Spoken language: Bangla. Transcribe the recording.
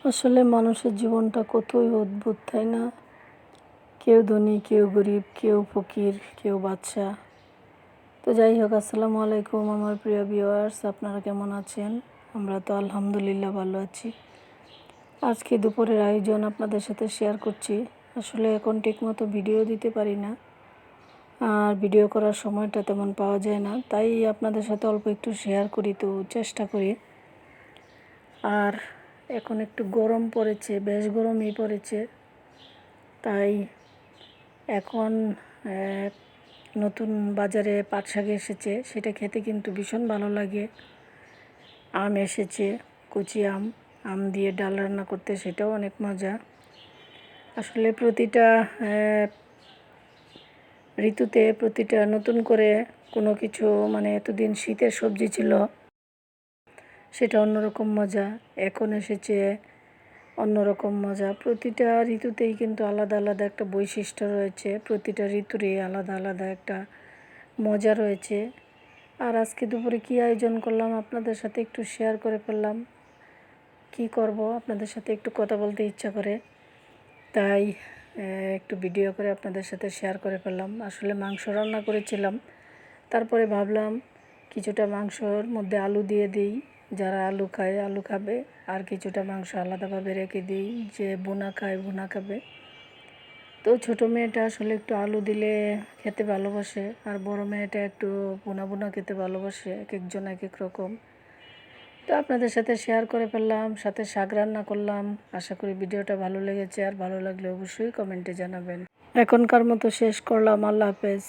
আসলে মানুষের জীবনটা কতই অদ্ভুত, তাই না? কেউ ধনী, কেউ গরিব, কেউ ফকির, কেউ বাদশা। তো যাই হোক, আসসালামু আলাইকুম আমার প্রিয় ভিউয়ার্স, আপনারা কেমন আছেন? আমরা তো আলহামদুলিল্লাহ ভালো আছি। আজকে দুপুরের আয়োজন আপনাদের সাথে শেয়ার করছি। আসলে এখন ঠিকমতো ভিডিও দিতে পারি না, আর ভিডিও করার সময়টা তেমন পাওয়া যায় না, তাই আপনাদের সাথে অল্প একটু শেয়ার করি, তো চেষ্টা করি। আর এখন একটু গরম পড়েছে, বেশ গরমই পড়েছে, তাই এখন নতুন বাজারে পাট শাক এসেছে, সেটা খেতে কিন্তু ভীষণ ভালো লাগে। আম এসেছে, কচি আম, আম দিয়ে ডাল রান্না করতে, সেটাও অনেক মজা। আসলে প্রতিটা ঋতুতে প্রতিটা নতুন করে কোনো কিছু, মানে এতদিন শীতের সবজি ছিল, সেটা অন্যরকম মজা। এখন এসেছে অন্যরকম মজা। প্রতিটা ঋতুতেই কিন্তু আলাদা আলাদা একটা বৈশিষ্ট্য রয়েছে, প্রতিটা ঋতুরই আলাদা আলাদা একটা মজা রয়েছে। আর আজকে দুপুরে কী আয়োজন করলাম আপনাদের সাথে একটু শেয়ার করে ফেললাম। কি করব, আপনাদের সাথে একটু কথা বলতে ইচ্ছা করে, তাই একটু ভিডিও করে আপনাদের সাথে শেয়ার করে ফেললাম। আসলে মাংস রান্না করেছিলাম, তারপরে ভাবলাম কিছুটা মাংসর মধ্যে আলু দিয়ে দিই, যারা আলু খায় আলু খাবে, আর কিছুটা মাংস আলাদাভাবে রেখে দিই, যে বোনা খায় বোনা খাবে। তো ছোটো মেয়েটা আসলে একটু আলু দিলে খেতে ভালোবাসে, আর বড় মেয়েটা একটু বোনা বোনা খেতে ভালোবাসে, এক একজন এক এক রকম। তো আপনাদের সাথে শেয়ার করে ফেললাম, সাথে শাক রান্না করলাম। আশা করি ভিডিওটা ভালো লেগেছে, আর ভালো লাগলে অবশ্যই কমেন্টে জানাবেন। এখনকার মতো শেষ করলাম, আল্লাহ হাফেজ।